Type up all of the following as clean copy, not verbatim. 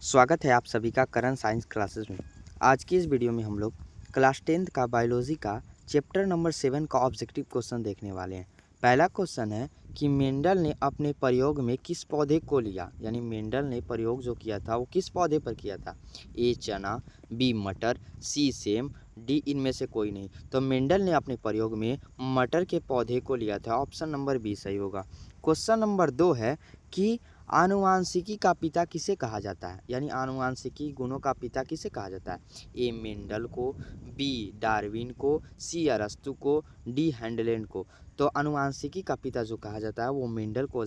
स्वागत है आप सभी का करण साइंस क्लासेस में। आज की इस वीडियो में हम लोग क्लास 10th का बायोलॉजी का चैप्टर नंबर 7 का ऑब्जेक्टिव क्वेश्चन देखने वाले हैं। पहला क्वेश्चन है कि मेंडल ने अपने प्रयोग में किस पौधे को लिया, यानी मेंडल ने प्रयोग जो किया था वो किस पौधे पर किया था। ए चना, बी मटर, सी सेम, डी इनमें से कोई नहीं। तो मेंडल ने अपने प्रयोग में मटर के पौधे को लिया था। ऑप्शन नंबर बी सही होगा। क्वेश्चन नंबर 2 है कि आनुवांशिकी का पिता किसे कहा जाता है, यानी आनुवांशिकी गुणों का पिता किसे कहा जाता है। ए मेंडल को, बी डार्विन को, सी अरस्तु को, डी हैंडलैंड को। तो आनुवांशिकी का पिता जो कहा जाता है वो मेंडल को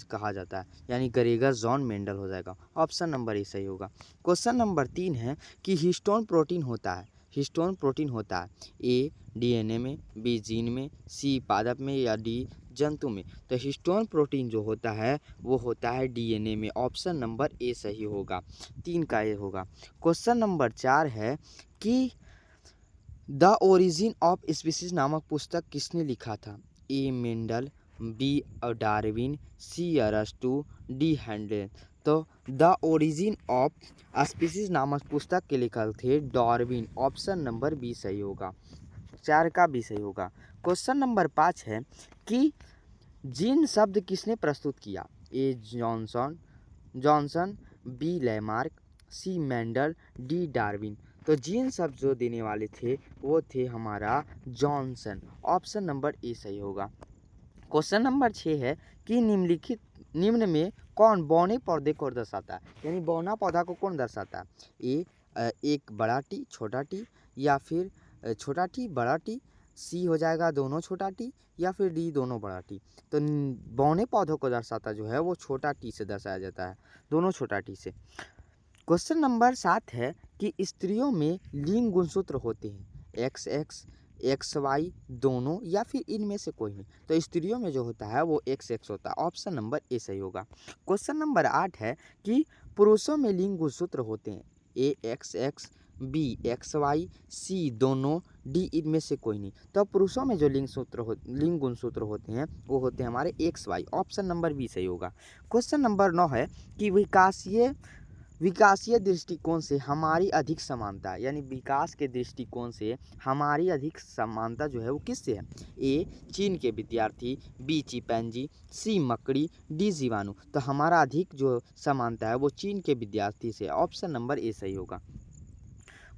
कहा जाता है, यानी ग्रेगर जॉन मेंडल हो जाएगा। ऑप्शन नंबर ए सही होगा। क्वेश्चन नंबर 3 है कि हिस्टोन प्रोटीन होता है। हिस्टोन प्रोटीन होता है ए डीएनए में, बी जीन में, सी पादप में या डी जंतु में। तो हिस्टोन प्रोटीन जो होता है वो होता है डीएनए में। ऑप्शन नंबर ए सही होगा, 3 का ए होगा। क्वेश्चन नंबर 4 है कि द ओरिजिन ऑफ स्पीसीज नामक पुस्तक किसने लिखा था। ए मेंडल, बी डार्विन, सी अरस्तु, डी हैंडल। तो द ओरिजिन ऑफ स्पीसीज नामक पुस्तक के लेखक थे डार्विन। ऑप्शन नंबर बी सही होगा, 4 का बी सही होगा। क्वेश्चन नंबर 5 है कि जीन शब्द किसने प्रस्तुत किया। ए जॉनसन, बी लैमार्क, सी मेंडल, डी डार्विन। तो जीन शब्द जो देने वाले थे वो थे हमारा जॉनसन। ऑप्शन नंबर ए सही होगा। क्वेश्चन नंबर 6 है कि निम्न में कौन बौने पौधे को दर्शाता है, यानी बौना पौधा को कौन दर्शाता है। ए एक बड़ा टी छोटा टी, या फिर छोटा टी बड़ा टी, सी हो जाएगा दोनों छोटा टी, या फिर डी दोनों बड़ा टी। तो बौने पौधों को दर्शाता जो है वो छोटा टी से दर्शाया जाता है, दोनों छोटा टी से। क्वेश्चन नंबर 7 है कि स्त्रियों में लिंग गुणसूत्र होते हैं, एक्स एक्स, एक्स वाई दोनों, या फिर इनमें से कोई नहीं। तो स्त्रियों में जो होता है वो एक्स एक्स होता है। ऑप्शन नंबर ए सही होगा। क्वेश्चन नंबर 8 है कि पुरुषों में लिंग गुणसूत्र होते हैं, A X X, B X Y, C दोनों, डी इनमें से कोई नहीं। तो पुरुषों में जो लिंग गुणसूत्र होते हैं वो होते हैं हमारे x y. Option number b सही होगा। क्वेश्चन नंबर 9 है कि विकासीय दृष्टिकोण से हमारी अधिक समानता, यानी विकास के दृष्टिकोण से हमारी अधिक समानता जो है वो किससे है। ए चीन के विद्यार्थी, बी चिंपैंजी, सी मकड़ी, डी जीवाणु। तो हमारा अधिक जो समानता है वो चीन के विद्यार्थी से। ऑप्शन नंबर ए सही होगा।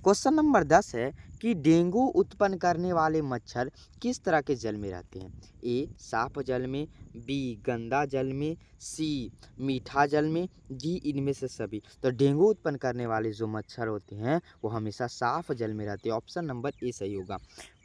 क्वेश्चन नंबर 10 है कि डेंगू उत्पन्न करने वाले मच्छर किस तरह के जल में रहते हैं। ए साफ जल में, बी गंदा जल में, सी मीठा जल में, डी इनमें से सभी। तो डेंगू उत्पन्न करने वाले जो मच्छर होते हैं वो हमेशा साफ जल में रहते हैं। ऑप्शन नंबर ए सही होगा।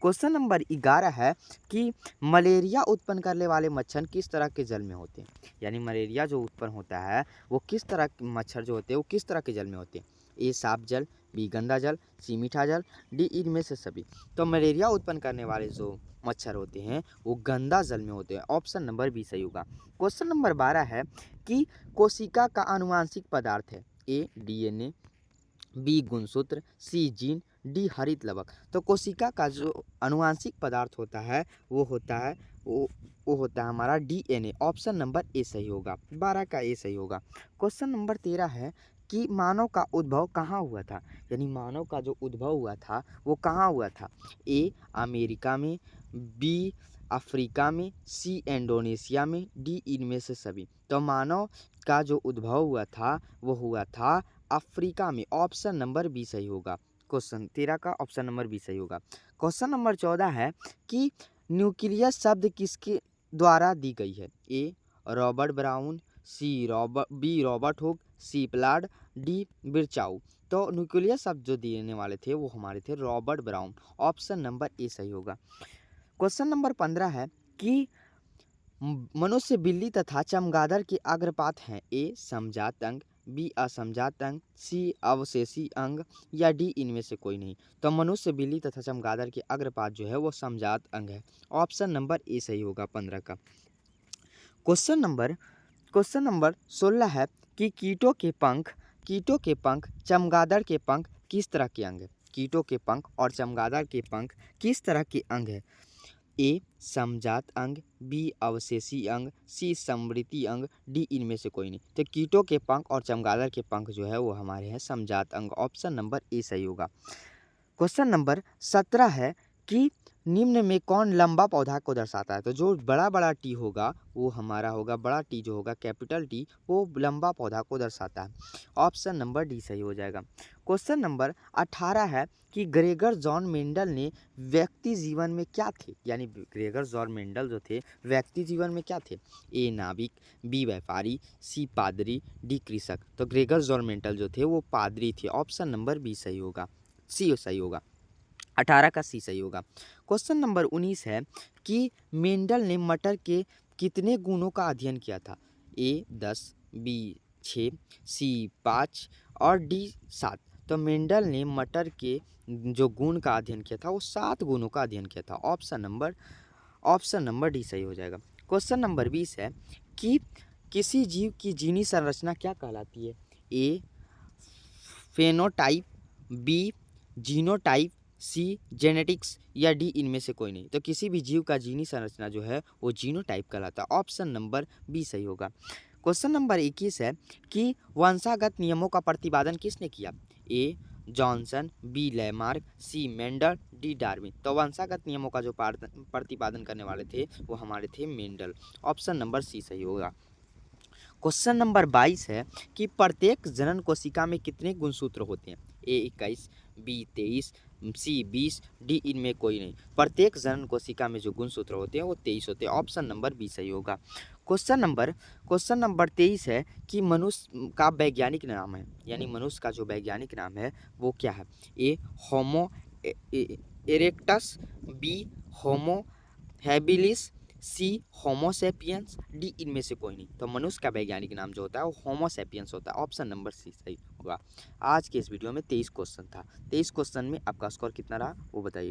क्वेश्चन नंबर 11 है कि मलेरिया उत्पन्न करने वाले मच्छर किस तरह के जल में होते हैं, यानी मलेरिया जो उत्पन्न होता है वो किस तरह के मच्छर जो होते हैं वो किस तरह के जल में होते हैं। ए साफ जल, बी गंदा जल, सी मीठा जल, डी इनमें से सभी। तो मलेरिया उत्पन्न करने वाले जो मच्छर होते हैं वो गंदा जल में होते हैं। ऑप्शन नंबर बी सही होगा। क्वेश्चन नंबर 12 है कि कोशिका का आनुवांशिक पदार्थ है। ए डीएनए, बी गुणसूत्र, सी जीन, डी हरित लवक। तो कोशिका का जो आनुवांशिक पदार्थ होता है वो होता है हमारा डीएनए। ऑप्शन नंबर ए सही होगा, 12 का ए सही होगा। क्वेश्चन नंबर 13 है कि मानव का उद्भव कहाँ हुआ था, यानी मानव का जो उद्भव हुआ था वो कहाँ हुआ था। ए अमेरिका में, बी अफ्रीका में, सी इंडोनेशिया में, डी इनमें से सभी। तो मानव का जो उद्भव हुआ था वो हुआ था अफ्रीका में। ऑप्शन नंबर बी सही होगा। क्वेश्चन 13 का ऑप्शन नंबर बी सही होगा। क्वेश्चन नंबर 14 है कि न्यूक्लियस शब्द किसके द्वारा दी गई है। A Robert Brown, B Robert Hooke, C प्लाड, डी बिरचाउ। तो न्यूक्लियस शब्द जो देने वाले थे वो हमारे थे Robert brown. Option number A सही होगा। क्वेश्चन नंबर 15 है कि मनुष्य, बिल्ली तथा चमगादड़ के अग्रपात हैं। ए समजात अंग, बी असमजात अंग, सी अवशेषी अंग, या डी इनमें से कोई नहीं। तो मनुष्य, बिल्ली तथा चमगादड़ के अग्रपात जो है वो समजात अंग है। ऑप्शन नंबर ए सही होगा 15 का। क्वेश्चन नंबर 16 है कि कीटों के पंख, चमगादड़ के पंख किस तरह के अंग है। कीटों के पंख और चमगादड़ के पंख किस तरह के अंग है। ए समजात अंग, बी अवशेषी अंग, सी समृद्धि अंग, डी इनमें से कोई नहीं। तो कीटों के पंख और चमगादड़ के पंख जो है वो हमारे हैं समजात अंग। ऑप्शन नंबर ए सही होगा। क्वेश्चन नंबर 17 है कि निम्न में कौन लंबा पौधा को दर्शाता है। तो जो बड़ा बड़ा टी होगा वो हमारा होगा, बड़ा टी जो होगा कैपिटल टी, वो लंबा पौधा को दर्शाता है। ऑप्शन नंबर डी सही हो जाएगा। क्वेश्चन नंबर 18 है कि ग्रेगर जॉन मेंडल ने व्यक्ति जीवन में क्या थे, यानी ग्रेगर जॉन मेंडल जो थे व्यक्ति जीवन में क्या थे। ए नाविक, बी व्यापारी, सी पादरी, डी कृषक। तो ग्रेगर जॉन मेंडल जो थे वो पादरी थे। ऑप्शन नंबर बी सही होगा, सी सही होगा। 18 का सी सही होगा। क्वेश्चन नंबर 19 है कि मेंडल ने मटर के कितने गुणों का अध्ययन किया था। ए 10, बी 6, सी 5 और डी 7। तो मेंडल ने मटर के जो गुण का अध्ययन किया था वो 7 गुणों का अध्ययन किया था। ऑप्शन नंबर डी सही हो जाएगा। क्वेश्चन नंबर 20 है कि किसी जीव की जीनी संरचना क्या कहलाती है। ए फेनोटाइप, बी जीनोटाइप, सी जेनेटिक्स या डी इनमें से कोई नहीं। तो किसी भी जीव का जीनी संरचना जो है वो जीनोटाइप कहलाता है। ऑप्शन नंबर बी सही होगा। क्वेश्चन नंबर 21 है कि वंशागत नियमों का प्रतिपादन किसने किया। ए जॉनसन, बी लैमार्क, सी मेंडल, डी डार्विन। तो वंशागत नियमों का जो प्रतिपादन करने वाले थे वो हमारे थे मेंडल। ऑप्शन नंबर सी सही होगा। क्वेश्चन नंबर 22 है कि प्रत्येक जनन कोशिका में कितने गुणसूत्र होते हैं। ए 21, बी 23, सी 20, डी इनमें कोई नहीं। प्रत्येक जनन कोशिका में जो गुणसूत्र होते हैं वो 23 होते हैं। ऑप्शन नंबर बी सही होगा। क्वेश्चन नंबर 23 है कि मनुष्य का वैज्ञानिक नाम है, यानी मनुष्य का जो वैज्ञानिक नाम है वो क्या है। ए होमो इरेक्टस, बी होमो हैबिलिस, सी होमो सेपियंस, डी इनमें से कोई नहीं। तो मनुष्य का वैज्ञानिक नाम जो होता है वो होमो सेपियंस होता है। ऑप्शन नंबर सी सही होगा। आज के इस वीडियो में 23 क्वेश्चन था। 23 क्वेश्चन में आपका स्कोर कितना रहा वो बताइएगा।